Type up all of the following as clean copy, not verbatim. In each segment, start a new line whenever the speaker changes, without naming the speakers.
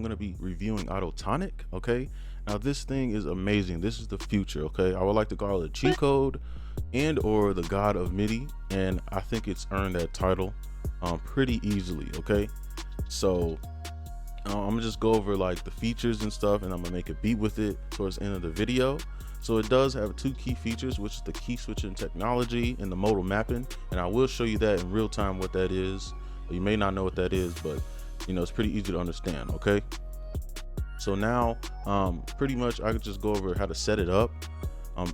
I'm going to be reviewing AutoTonic. Okay, now this thing is amazing. This is the future. Okay, I would like to call it cheat code and or the god of MIDI, and I think it's earned that title pretty easily. Okay, so I'm gonna just go over like the features and stuff, and I'm gonna make a beat with it towards the end of the video. So it does have two key features, which is the key switching technology and the modal mapping, and I will show you that in real time what that is. You may not know what that is, but you know, it's pretty easy to understand. Okay, so now pretty much I could just go over how to set it up,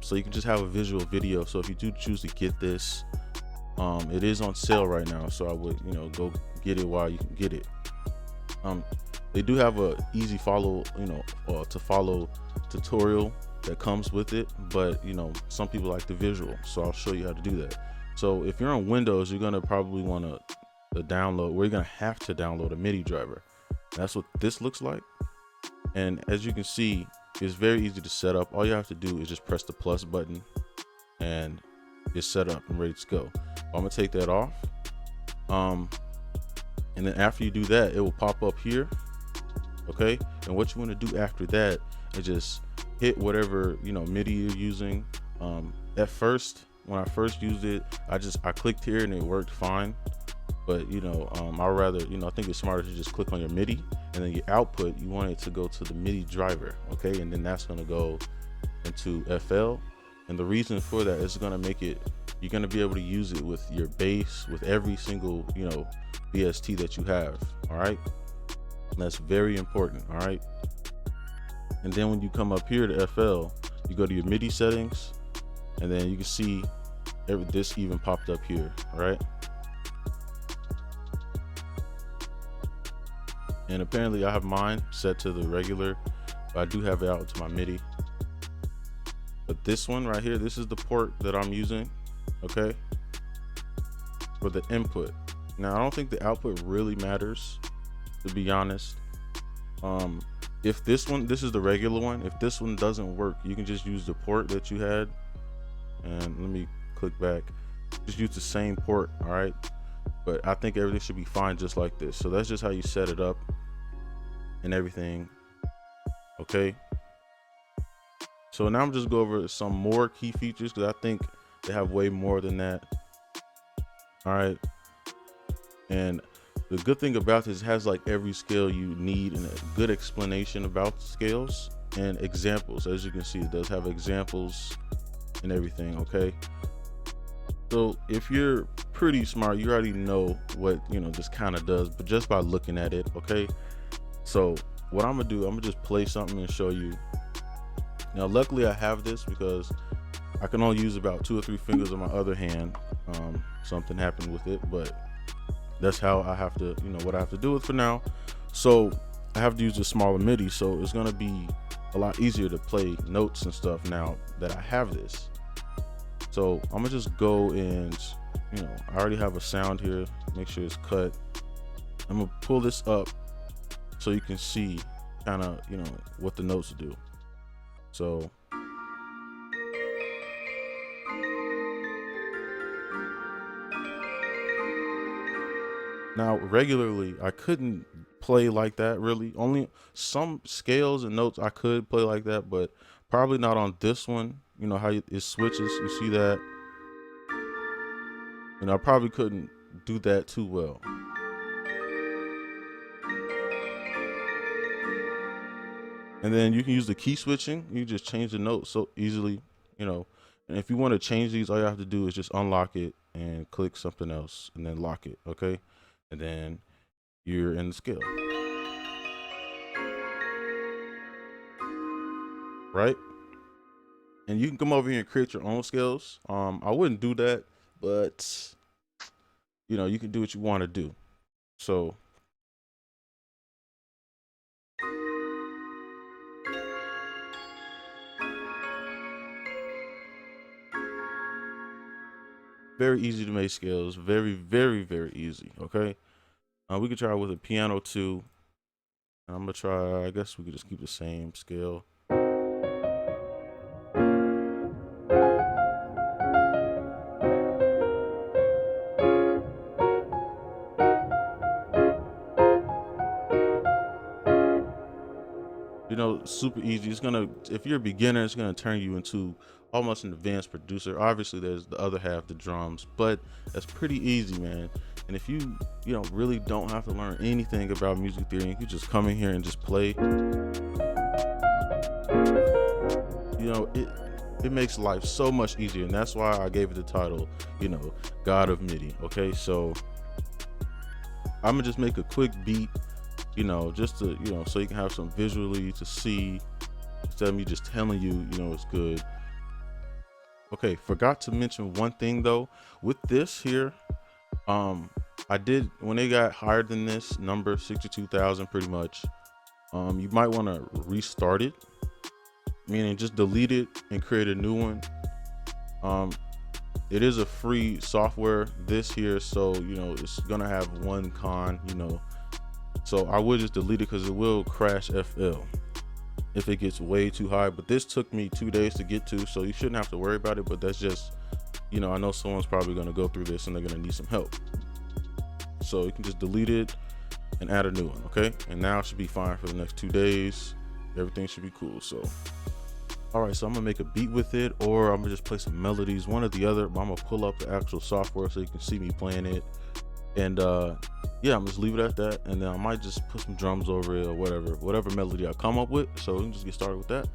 so you can just have a visual video. So if you do choose to get this, it is on sale right now, so I would, you know, go get it while you can get it. They do have a easy follow, to follow tutorial that comes with it, but you know, some people like the visual, so I'll show you how to do that. So if you're on Windows, you're gonna probably want to download, where you're gonna have to download a MIDI driver. That's what this looks like, and as you can see, it's very easy to set up. All you have to do is just press the plus button and it's set up and ready to go. I'm gonna take that off, and then after you do that, it will pop up here. Okay, and what you want to do after that is just hit whatever, you know, MIDI you're using. At first, when I first used it, I clicked here and it worked fine, but you know, I'd rather, you know, I think it's smarter to just click on your MIDI, and then your output, you want it to go to the MIDI driver. Okay, and then that's going to go into FL, and the reason for that is going to make it, you're going to be able to use it with your bass, with every single, you know, VST that you have. All right, and that's very important. All right, and then when you come up here to FL, you go to your MIDI settings, and then you can see this even popped up here. All right, and apparently I have mine set to the regular, but I do have it out to my MIDI. But this one right here, this is the port that I'm using, okay, for the input. Now I don't think the output really matters, to be honest. If this is the regular one, if this one doesn't work, you can just use the port that you had, and let me click back, just use the same port. All right, but I think everything should be fine just like this. So that's just how you set it up and everything. Okay, so now I'm just go over some more key features, because I think they have way more than that. All right, and the good thing about this, it has like every scale you need and a good explanation about the scales and examples. As you can see, it does have examples and everything. Okay, so if you're pretty smart, you already know what, you know, this kind of does, but just by looking at it. Okay, so what I'm gonna do, I'm gonna just play something and show you. Now luckily I have this because I can only use about 2 or 3 fingers on my other hand. Something happened with it, but that's how I have to, you know, what I have to do it for now. So I have to use a smaller MIDI, so it's gonna be a lot easier to play notes and stuff now that I have this. So I'm gonna just go and, you know, I already have a sound here, make sure it's cut. I'm gonna pull this up so you can see kind of, you know, what the notes do. So now regularly I couldn't play like that, really. Only some scales and notes I could play like that, but probably not on this one. You know how it switches, you see that? And I probably couldn't do that too well. And then you can use the key switching. You just change the notes so easily, you know. And if you want to change these, all you have to do is just unlock it and click something else and then lock it. Okay, and then you're in the scale, right? And you can come over here and create your own scales. I wouldn't do that, but you know, you can do what you want to do. So very easy to make scales, very, very, very easy. Okay, we could try with a piano too. I'm gonna try, I guess we could just keep the same scale. Super easy. It's gonna, if you're a beginner, it's gonna turn you into almost an advanced producer. Obviously, there's the other half, the drums, but that's pretty easy, man. And if really don't have to learn anything about music theory, you just come in here and just play. It makes life so much easier, and that's why I gave it the title, God of MIDI. Okay, so I'm gonna just make a quick beat, just to, so you can have some visually to see instead of me just telling you, it's good. Okay, forgot to mention one thing though. With this here, I did, when they got higher than this number, 62,000 pretty much, you might want to restart it, meaning just delete it and create a new one. It is a free software, this here, so it's gonna have one con, so I would just delete it because it will crash FL if it gets way too high. But this took me 2 days to get to, so you shouldn't have to worry about it. But that's just, I know someone's probably gonna go through this and they're gonna need some help, so you can just delete it and add a new one. Okay, and now it should be fine for the next 2 days. Everything should be cool. So all right, so I'm gonna make a beat with it, or I'm gonna just play some melodies, one or the other. But I'm gonna pull up the actual software so you can see me playing it. And yeah, I'm just leave it at that, and then I might just put some drums over it or whatever melody I come up with. So we can just get started with that.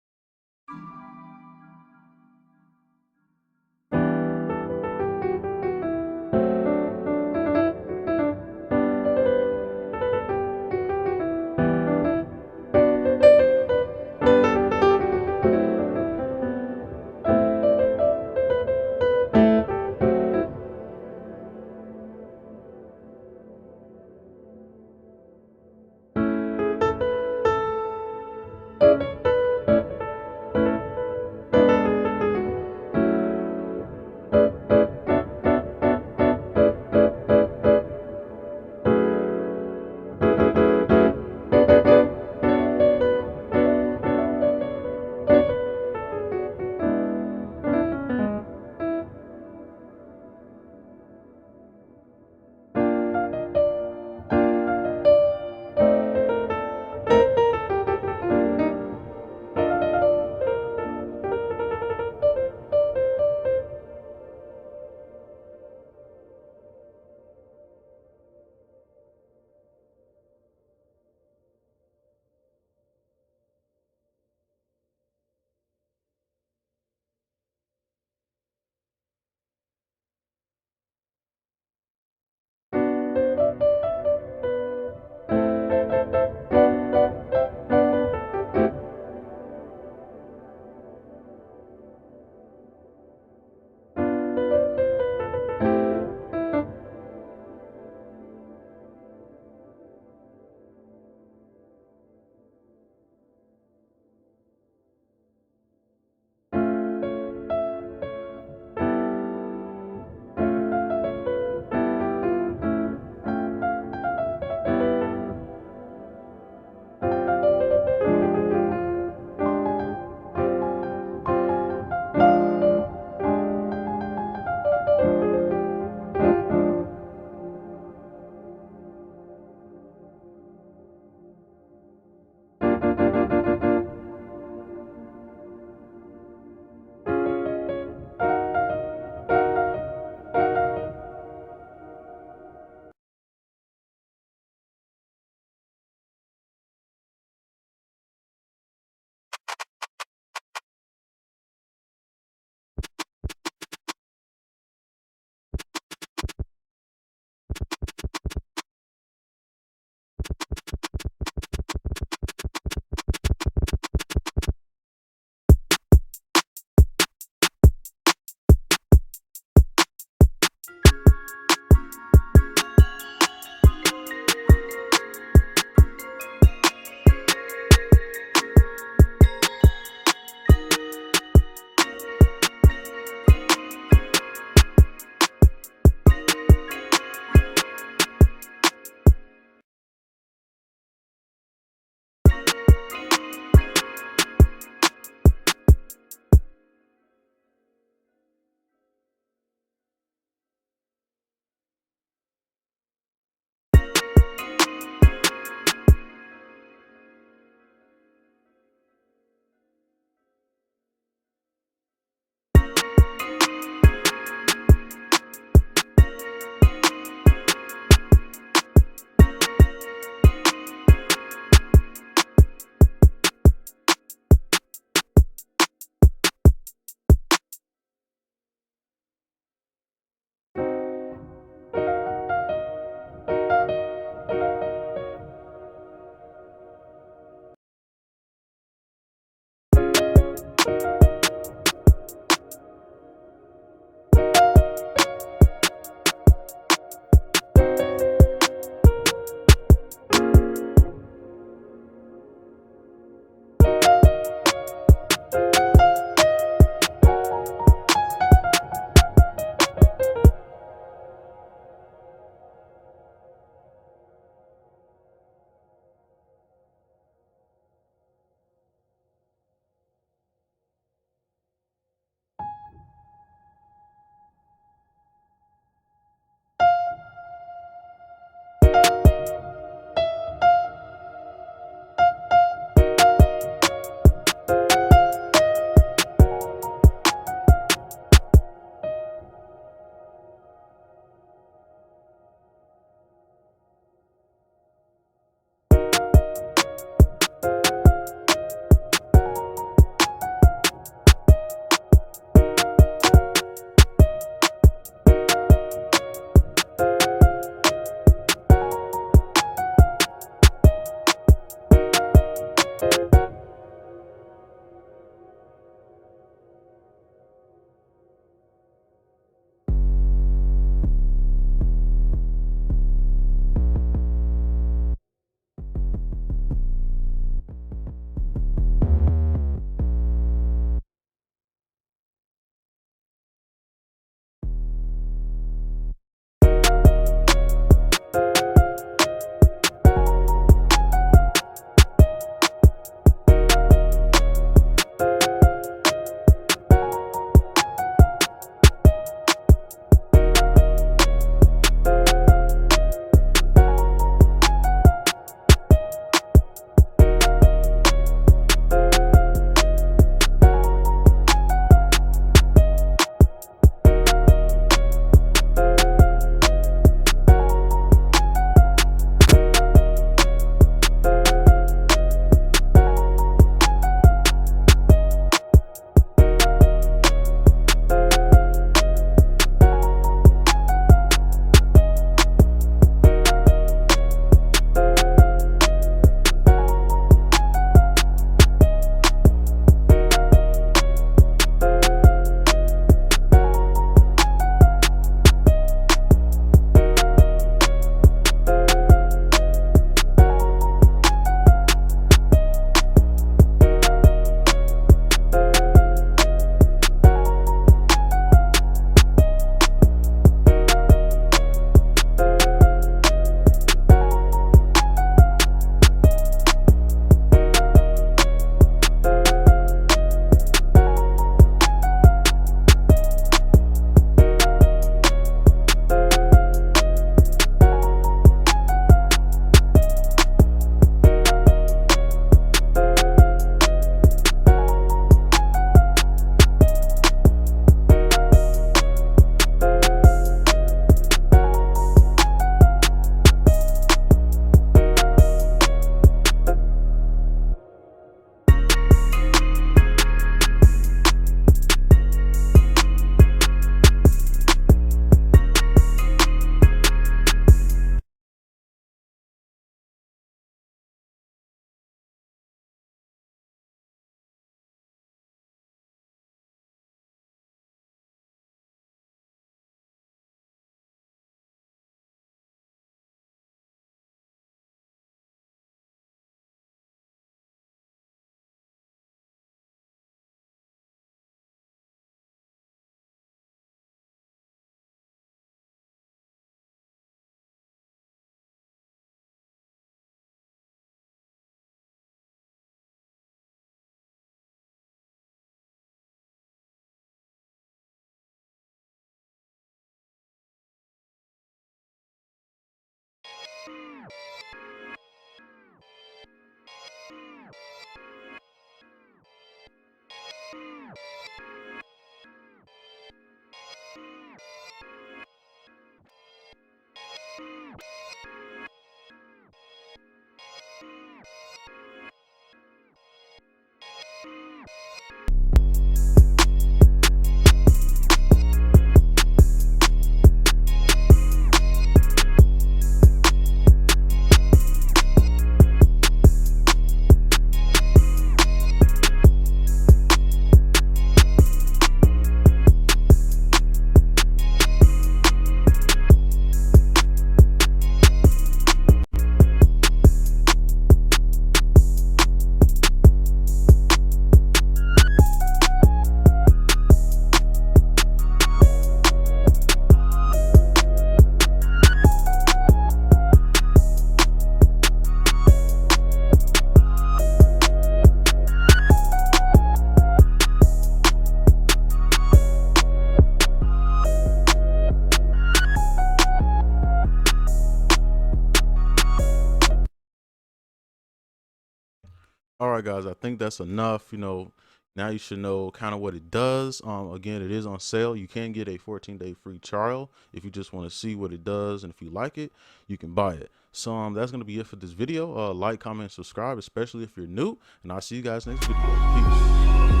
All right, guys, I think that's enough. Now you should know kind of what it does. Again, it is on sale. You can get a 14-day free trial if you just want to see what it does, and if you like it, you can buy it. So that's gonna be it for this video. Like, comment, subscribe, especially if you're new, and I'll see you guys next video. Peace.